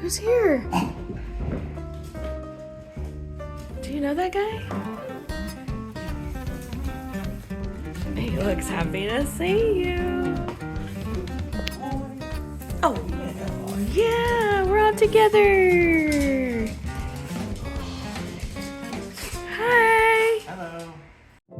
Who's here? Do you know that guy? He looks happy to see you. Oh, yeah, we're all together. Hi. Hello.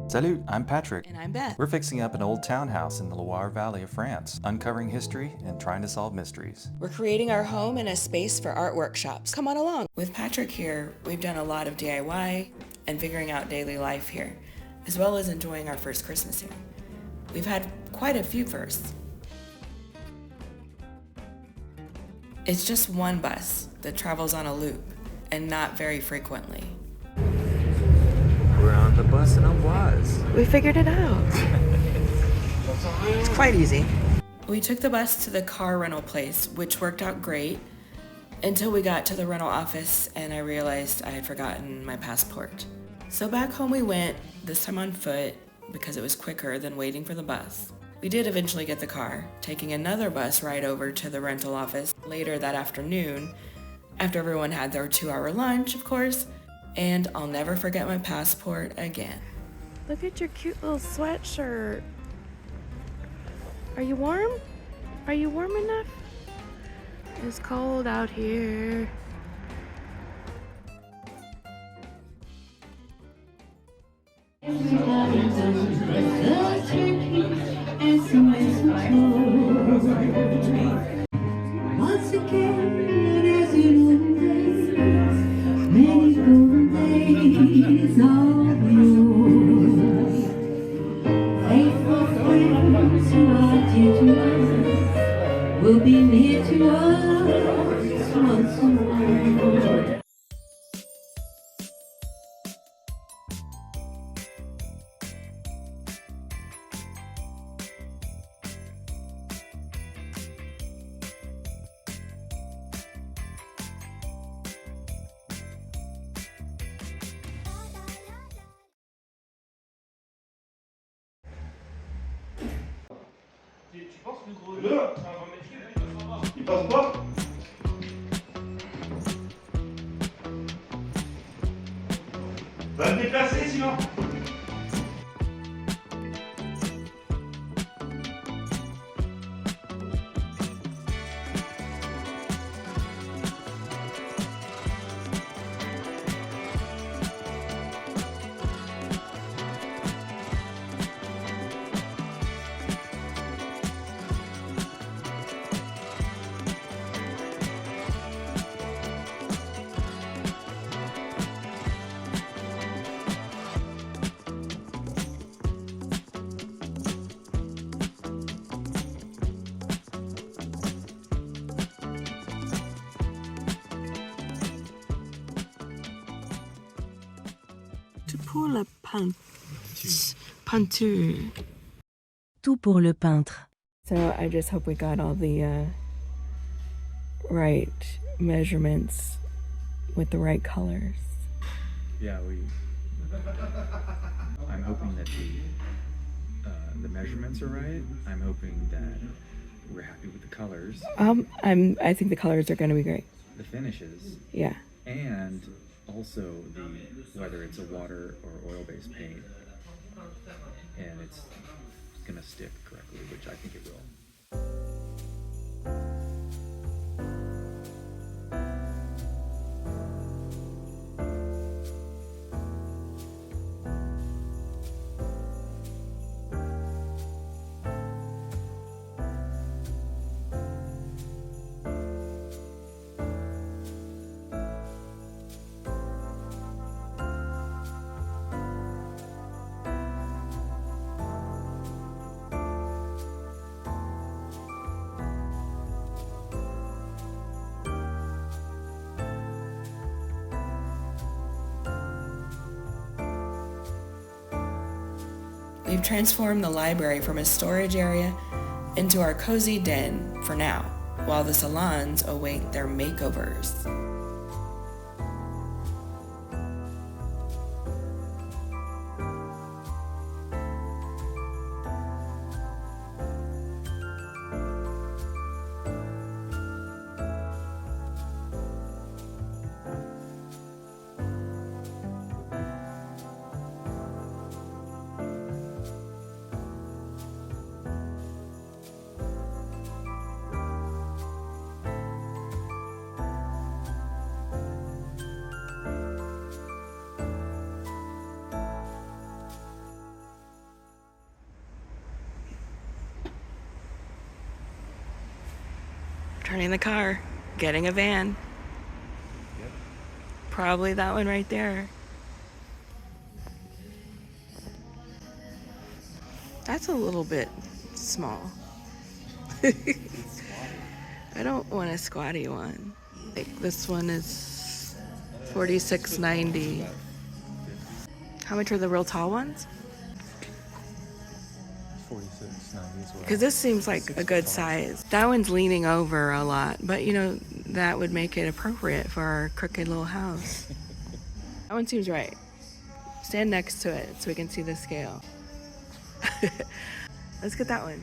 Salut, I'm Patrick. And I'm Beth. We're fixing up an old townhouse in the Loire Valley of France, uncovering history and trying to solve mysteries. We're creating our home and a space for art workshops. Come on along. With Patrick here, we've done a lot of DIY and figuring out daily life here, as well as enjoying our first Christmas here. We've had quite a few firsts. It's just one bus that travels on a loop, and not very frequently. We're on the bus in Amboise. We figured it out. It's quite easy. We took the bus to the car rental place, which worked out great, until we got to the rental office and I realized I had forgotten my passport. So back home we went, this time on foot, because it was quicker than waiting for the bus. We did eventually get the car, taking another bus ride over to the rental office later that afternoon, after everyone had their 2-hour lunch, of course, and I'll never forget my passport again. Look at your cute little sweatshirt. Are you warm? Are you warm enough? It's cold out here. Once again, as in old days, many golden days of yore. Faithful friends who are dear to us will be near to us once more. Tu penses que le gros c'est un bon métier, il passe pas. Va te déplacer sinon. Pour la peinture. Tout pour le peintre. So I just hope we got all the right measurements with the right colors. Yeah, I'm hoping that the measurements are right. I'm hoping that we're happy with the colors, I think the colors are going to be great. the finishes, Yeah. and also whether it's a water or oil-based paint, and it's gonna stick correctly, which I think it will. We've transformed the library from a storage area into our cozy den for now, while the salons await their makeovers. Turning the car, getting a van. Yep. Probably that one right there. That's a little bit small. I don't want a squatty one. Like this one is $46.90. How much are the real tall ones? $46.90 as well. Because this seems like a good size. That one's leaning over a lot, but you know, that would make it appropriate for our crooked little house. That one seems right. Stand next to it so we can see the scale. Let's get that one.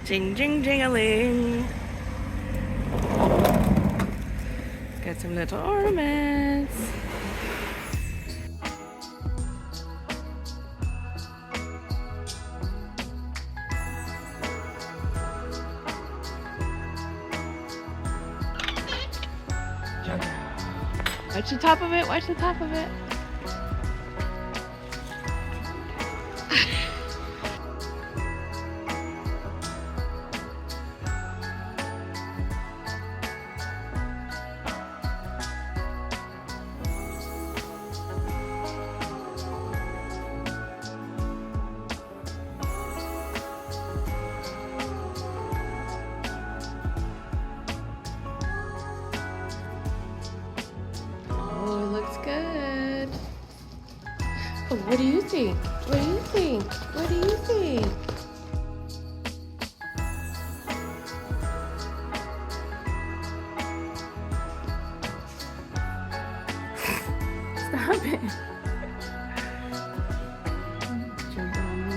Jing, jing, jing-a-ling. Got some little ornaments. Watch the top of it, watch the top of it. Good. Oh, what do you think? What do you think? What do you think? Stop it. Jump on me.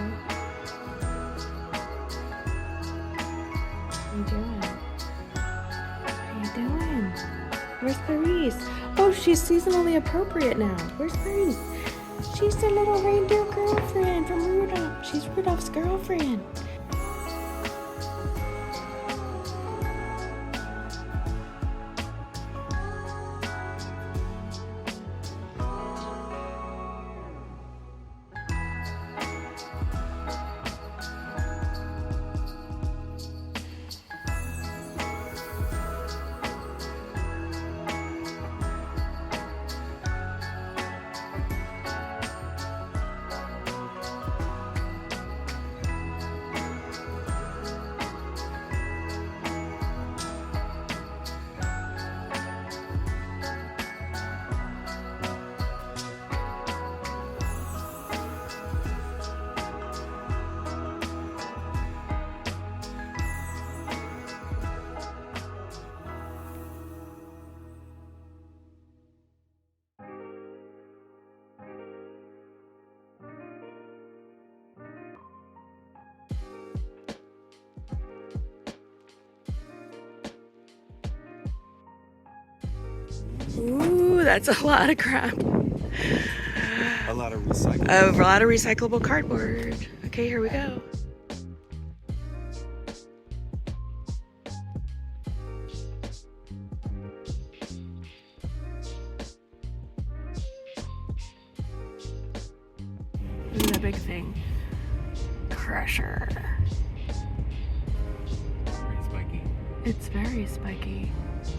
What are you doing? What are you doing? Where's Clarice? Oh, she's seasonally appropriate now. Where's Clarice? She's the little reindeer girlfriend from Rudolph. She's Rudolph's girlfriend. Ooh, that's a lot of crap. A lot of recycling. A lot of recyclable cardboard. Okay, here we go. This is a big thing. Crusher. Very spiky. It's very spiky.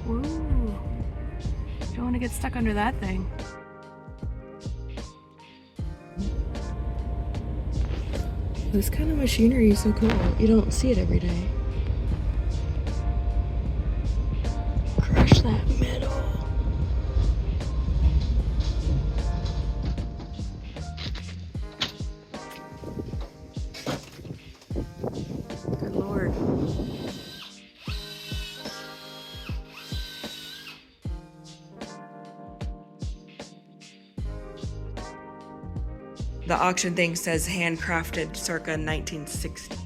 Ooh. Don't want to get stuck under that thing. This kind of machinery is so cool. You don't see it every day. Crush that metal. Good Lord. The auction thing says handcrafted circa 1960.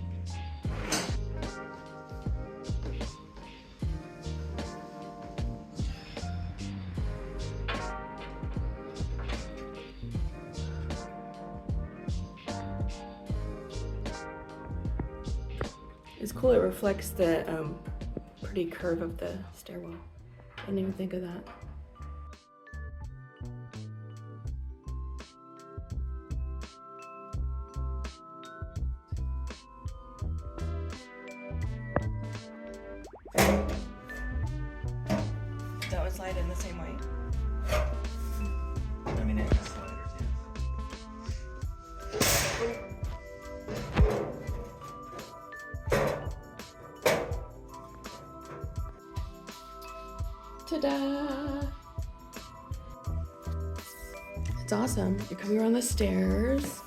It's cool, it reflects the pretty curve of the stairwell. I didn't even think of that. in the same way? I mean, it has sliders, Ta-da! It's awesome. You're coming around the stairs.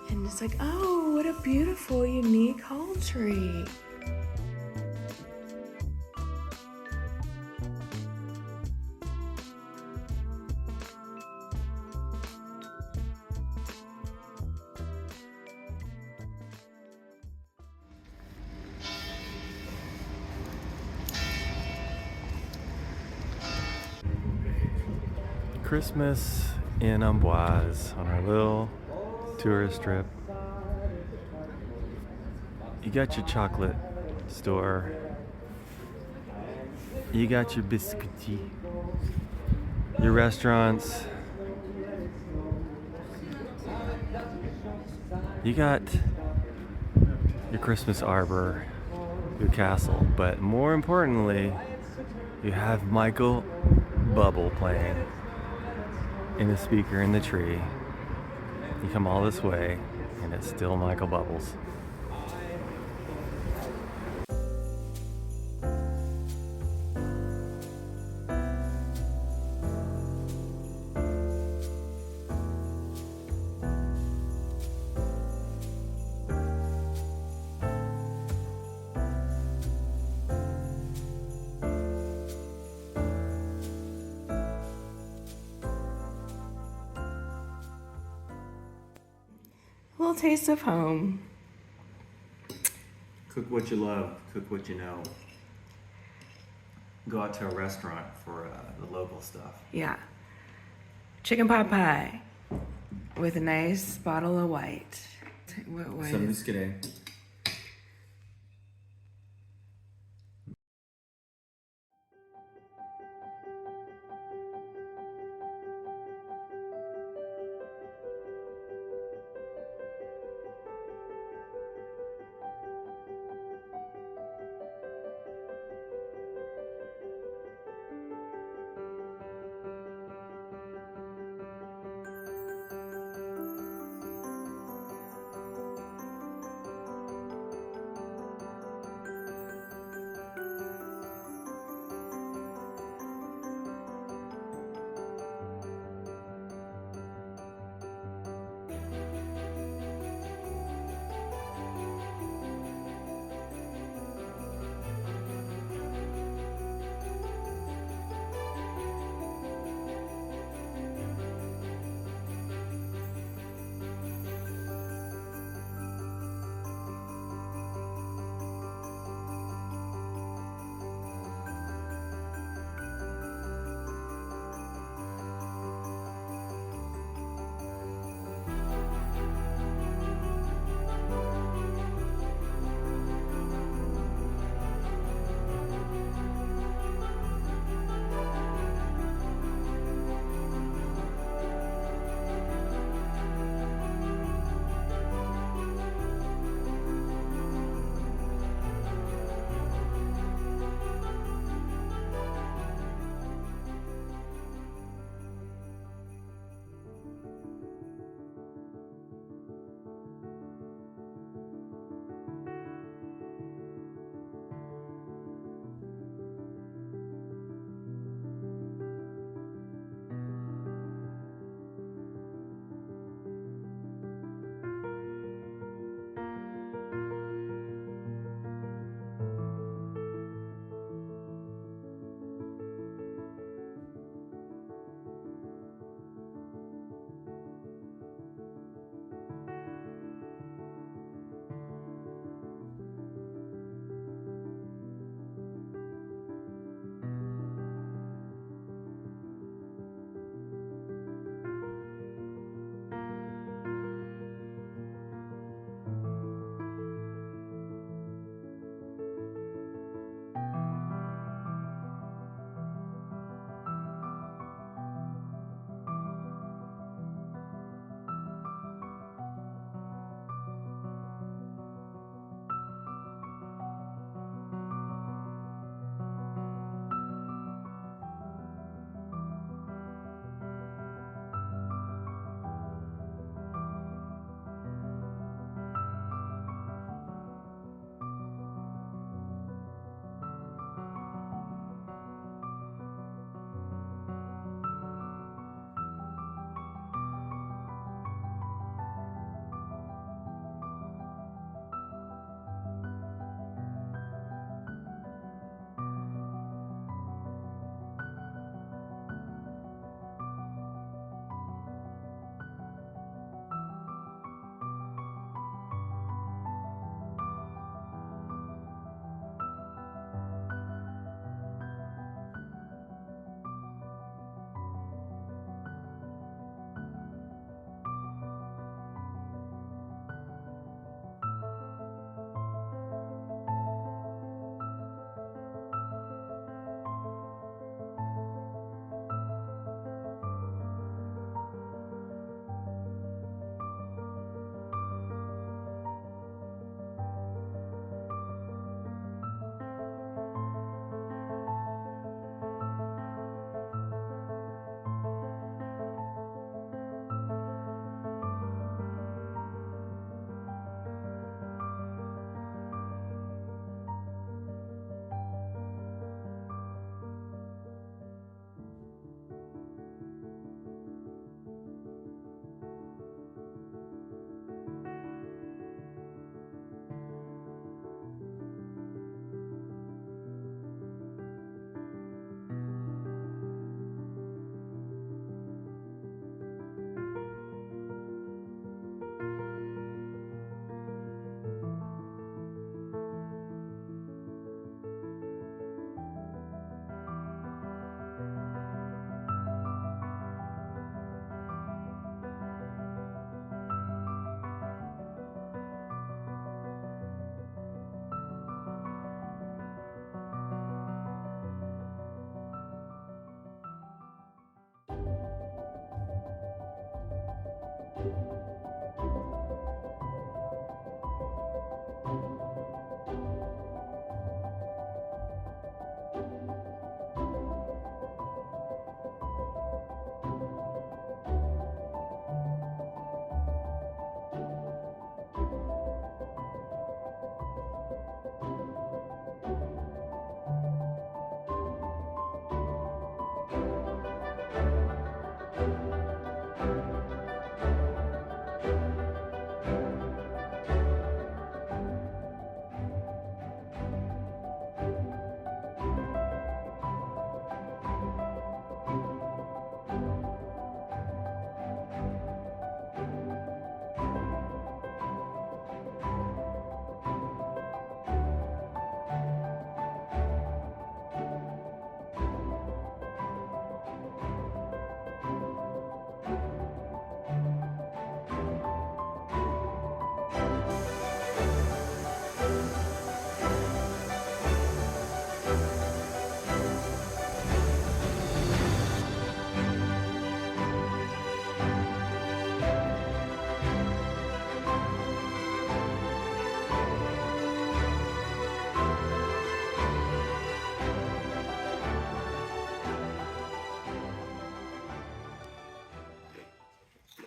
And it's like, oh, what a beautiful, unique hall tree. Christmas in Amboise on our little tourist trip. You got your chocolate store. You got your biscuity. Your restaurants. You got your Christmas arbor, your castle, but more importantly, you have Michael Bubble playing in the speaker in the tree. You come all this way, and it's still Michael Bubbles. A little taste of home. Cook what you love, cook what you know. Go out to a restaurant for the local stuff. Yeah. Chicken pot pie with a nice bottle of white. What Some is biscuit.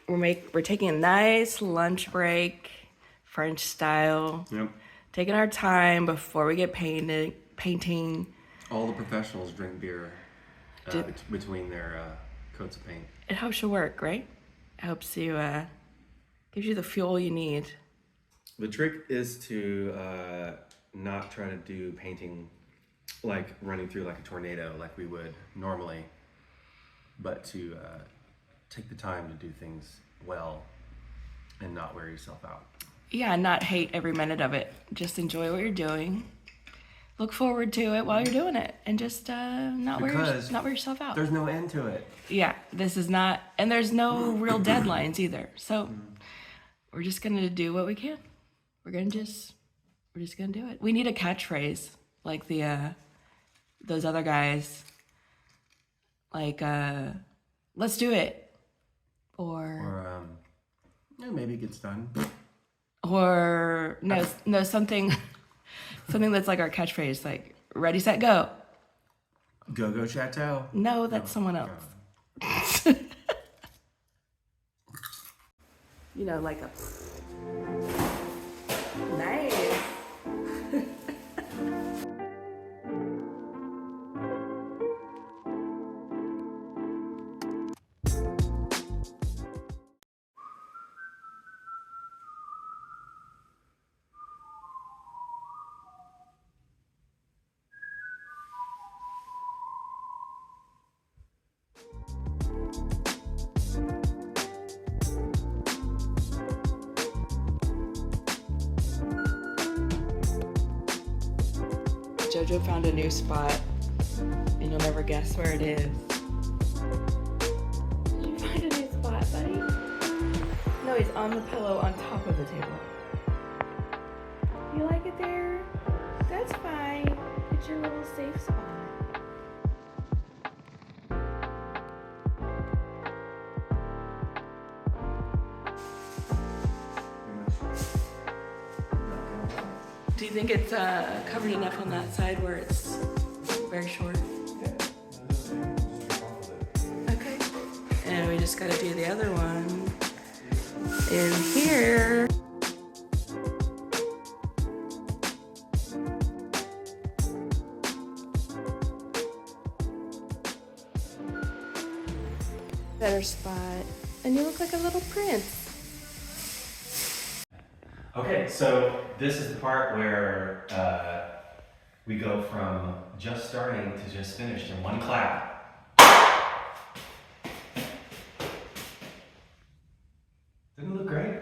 we're taking a nice lunch break, French style. Yep. Taking our time before we get painting. All the professionals drink beer between their coats of paint. It helps you work, right? It helps you, gives you the fuel you need. The trick is to not try to do painting like running through like a tornado like we would normally, but to take the time to do things well and not wear yourself out. Yeah, not hate every minute of it. Just enjoy what you're doing. Look forward to it while you're doing it, and just not wear yourself out. There's no end to it. Yeah, this is not, and there's no real deadlines either. So we're just gonna do what we can. We're just gonna do it. We need a catchphrase like those other guys. Like let's do it, Or maybe it gets done. or no something that's like our catchphrase, like ready, set, go. Go chateau. No, that's someone else. You know, like a nice. Jojo found a new spot, and you'll never guess where it is. Did you find a new spot, buddy? No, he's on the pillow on top of the table. You like it there? That's fine. It's your little safe spot. Do you think it's covered enough on that side where it's very short? Okay. And we just gotta do the other one in here. Better spot. And you look like a little prince. Okay, so this is the part where we go from just starting to just finished in one clap. Didn't it look great?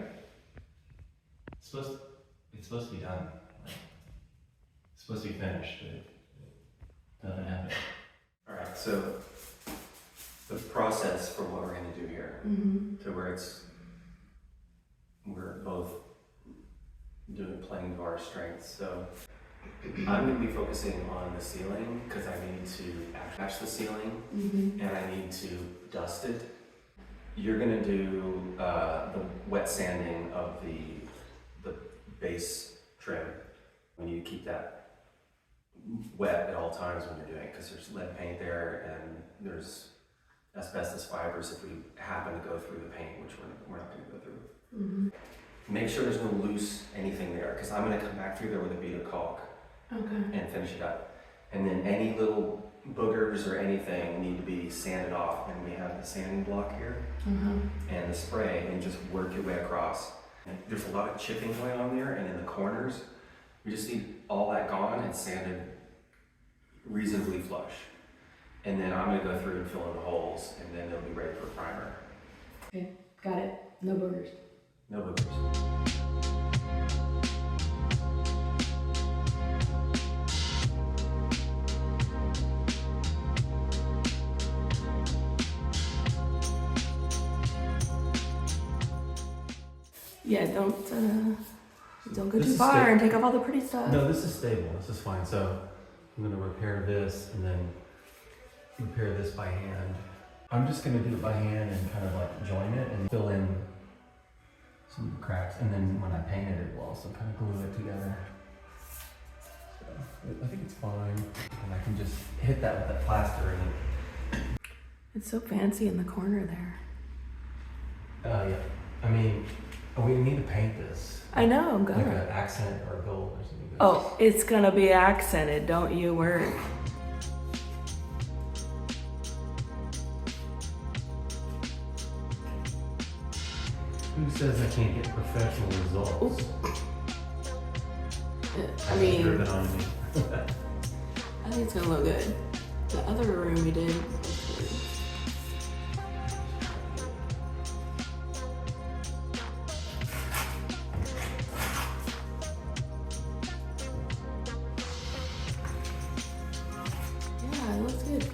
It's supposed to be done. It's supposed to be finished, but nothing happened. All right, so the process for what we're going to do here, to where we're both playing to our strengths. So I'm going to be focusing on the ceiling because I need to match the ceiling and I need to dust it. You're going to do the wet sanding of the base trim. We need to keep that wet at all times when you're doing it because there's lead paint there and there's asbestos fibers if we happen to go through the paint, which we're not going to go through. Make sure there's no loose anything there, because I'm going to come back through there with a bead of caulk and finish it up. And then any little boogers or anything need to be sanded off. And we have the sanding block here and the spray, and just work your way across. And there's a lot of chipping going on there, and in the corners, we just need all that gone and sanded reasonably flush. And then I'm going to go through and fill in the holes, and then they'll be ready for a primer. Okay, got it. No boogers. No boogers. Yeah, don't go too far and take off all the pretty stuff. No, this is stable. This is fine. So I'm going to repair this and then repair this by hand. I'm just going to do it by hand and kind of like join it and fill in some cracks, and then when I paint it, it will also kind of glue it together. So I think it's fine, and I can just hit that with that plaster and It's so fancy in the corner there. Yeah. I mean, we need to paint this. I know, I'm Like gonna. an accent or gold or something. Oh, it's gonna be accented, don't you worry. Who says I can't get professional results? I mean, Driven on me. I think it's gonna look good. The other room we did. Yeah, it looks good.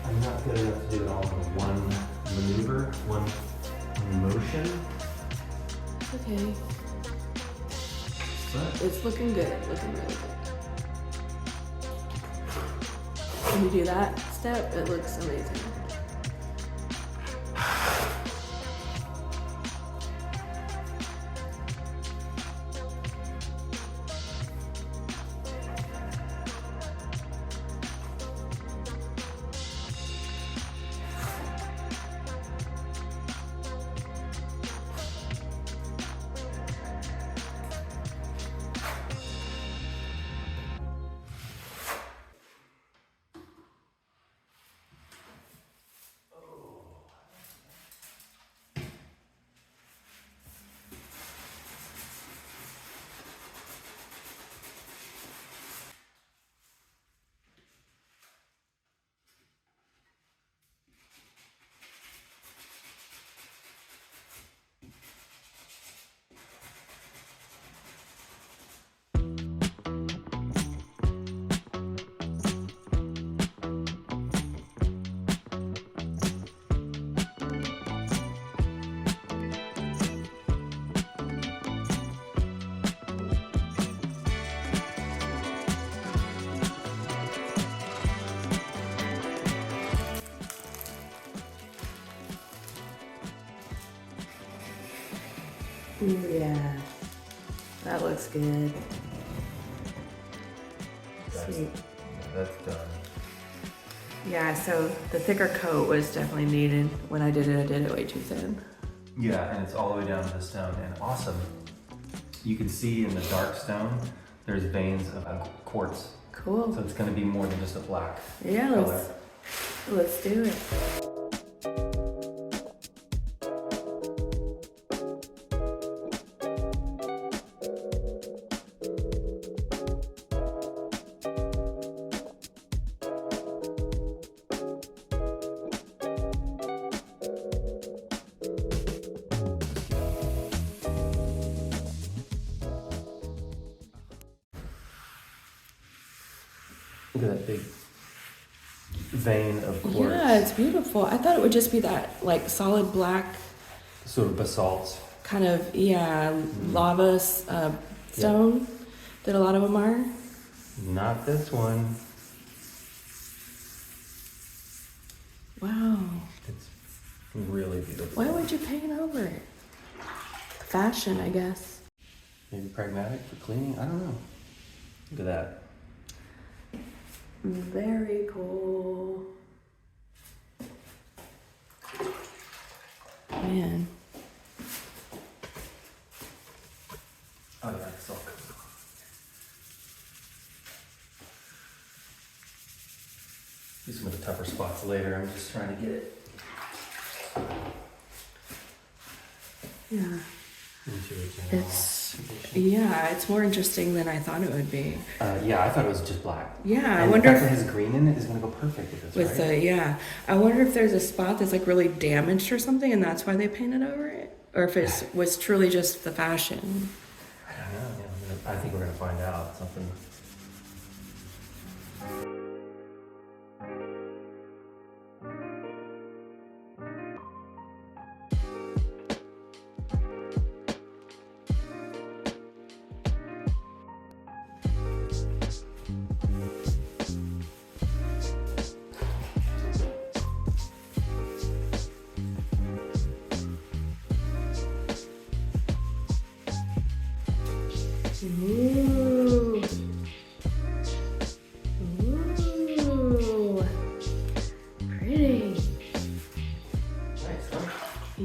I'm not good enough to do it all in one maneuver, one motion. Okay. But It's looking good, looking really good. When you do that step, it looks amazing. Yeah, that looks good. Sweet. that's done. Yeah, so the thicker coat was definitely needed. When I did it way too thin. Yeah, and it's all the way down to the stone. And awesome. You can see in the dark stone, there's veins of quartz. Cool. So it's going to be more than just a black Yeah, color. let's do it. Look at that big vein of quartz. Yeah, it's beautiful. I thought it would just be that like solid black Sort of basalt. kind of, lava stone that a lot of them are. Not this one. Wow. It's really beautiful. Why would you paint over it? Fashion, I guess. Maybe pragmatic for cleaning? I don't know. Look at that. Very cool. Man. Oh yeah, it's all good. Do some of the tougher spots later. I'm just trying to get it Yeah. into it. It's more interesting than I thought it would be. Yeah, I thought it was just black. Yeah, I And wonder the fact if that it has green in it is going to go perfect with this, right? I wonder if there's a spot that's like really damaged or something and that's why they painted over it. Or if it was truly just the fashion. I don't know. Yeah, I think we're going to find out something.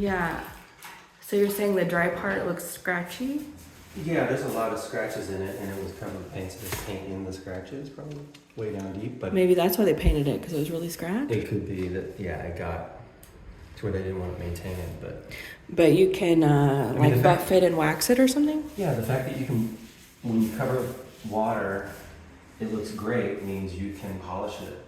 Yeah. So you're saying the dry part looks scratchy? Yeah, there's a lot of scratches in it, and it was covered with paint, so there's paint in the scratches, probably way down deep. But Maybe that's why they painted it, because it was really scratched. it could be that, yeah, it got to where they didn't want to maintain it, but But you can like buff it and wax it or something? yeah, the fact that you can, when you cover with water, it looks great, means you can polish it.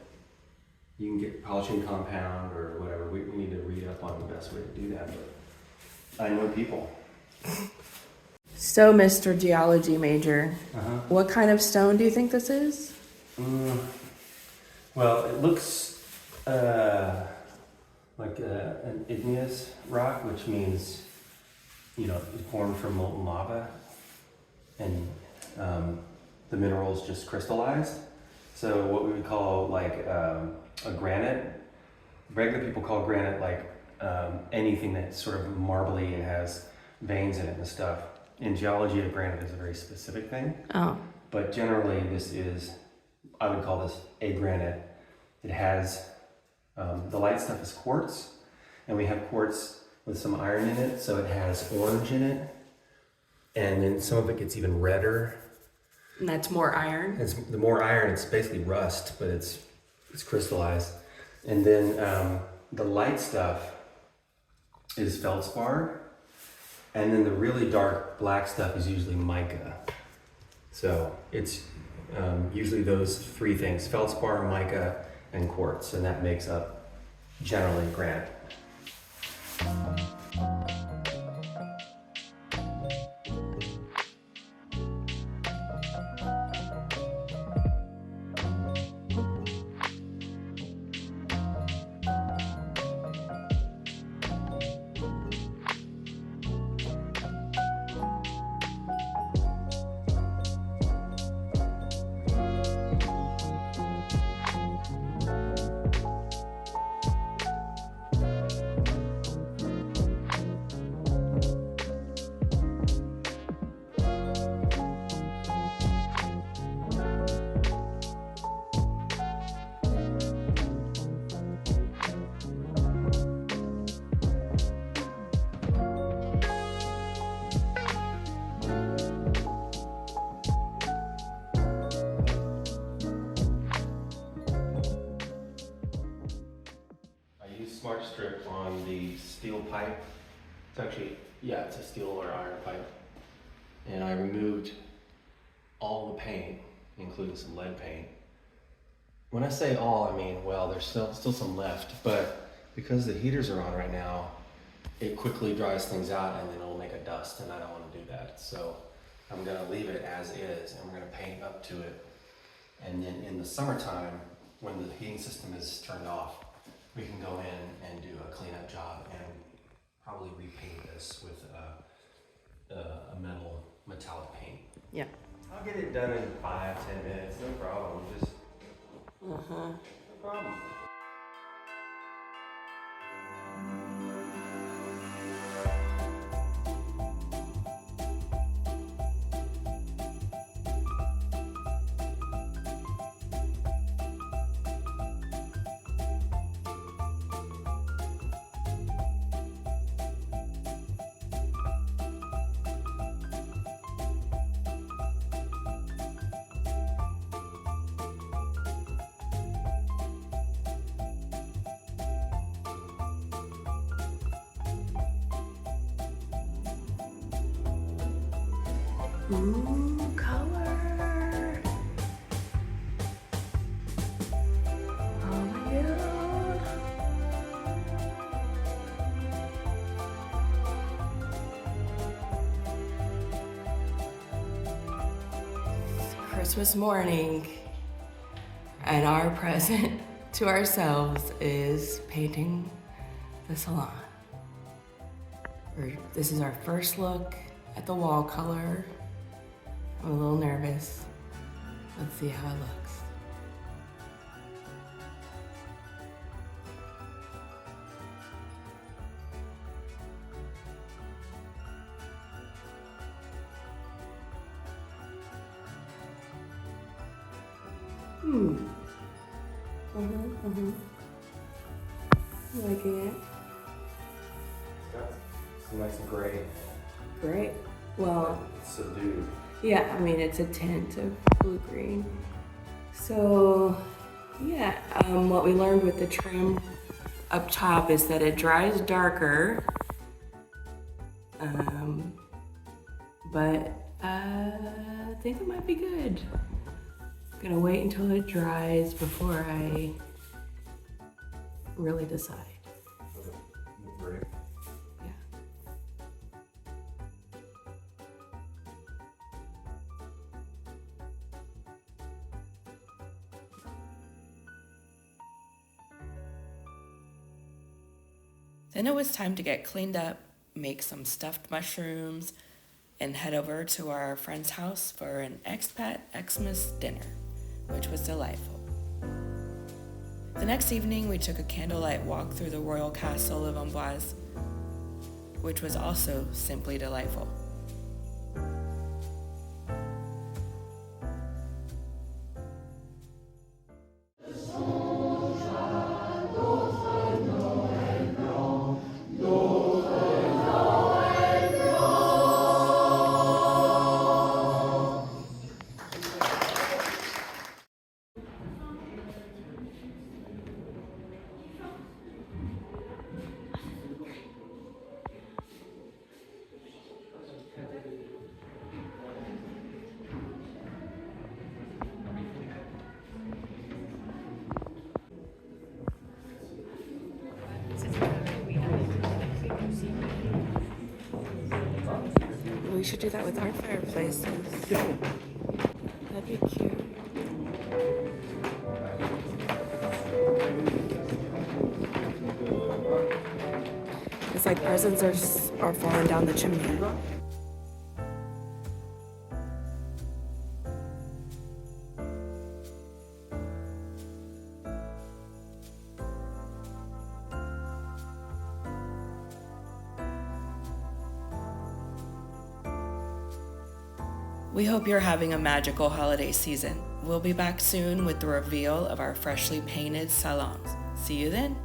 You can get polishing compound or whatever. We need to read up on the best way to do that, but I know people. So, Mr. Geology major, Uh-huh. what kind of stone do you think this is? Well, it looks like an igneous rock, which means, you know, it's formed from molten lava, and the minerals just crystallized. So what we would call like a granite. Regular people call granite like anything that's sort of marbly and has veins in it and stuff. In geology, a granite is a very specific thing. Oh. But generally, this is, I would call this a granite. It has, the light stuff is quartz, and we have quartz with some iron in it, so it has orange in it, and then some of it gets even redder. And that's more iron? It's, the more iron, it's basically rust, but it's crystallized. And then the light stuff is feldspar, and then the really dark black stuff is usually mica. So it's usually those three things: feldspar, mica, and quartz, and that makes up generally granite. Smart strip on the steel pipe. It's actually, yeah, it's a steel or iron pipe. And I removed all the paint, including some lead paint. When I say all, I mean, well, there's still some left, but because the heaters are on right now, it quickly dries things out and then it'll make a dust, and I don't want to do that. So I'm gonna leave it as is, and we're gonna paint up to it. And then in the summertime, when the heating system is turned off, we can go in and do a cleanup job and probably repaint this with a metallic paint. Yeah. I'll get it done in 5-10 minutes, no problem. Just no problem. Ooh, color. Oh my god. It's Christmas morning, and our present to ourselves is painting the salon. This is our first look at the wall color. I'm a little nervous. Let's see how it looks. Liking it. It's nice and gray. Great. Well, Subdued. yeah, I mean, it's a tint of blue-green. So, yeah, what we learned with the trim up top is that it dries darker, but I think it might be good. I'm gonna wait until it dries before I really decide. Great. Yeah. Then it was time to get cleaned up, make some stuffed mushrooms, and head over to our friend's house for an expat Xmas dinner, which was delightful. The next evening, we took a candlelight walk through the royal castle of Amboise, which was also simply delightful. We should do that with our fireplaces. That'd be cute. It's like presents are falling down the chimney. We hope you're having a magical holiday season. We'll be back soon with the reveal of our freshly painted salons. See you then.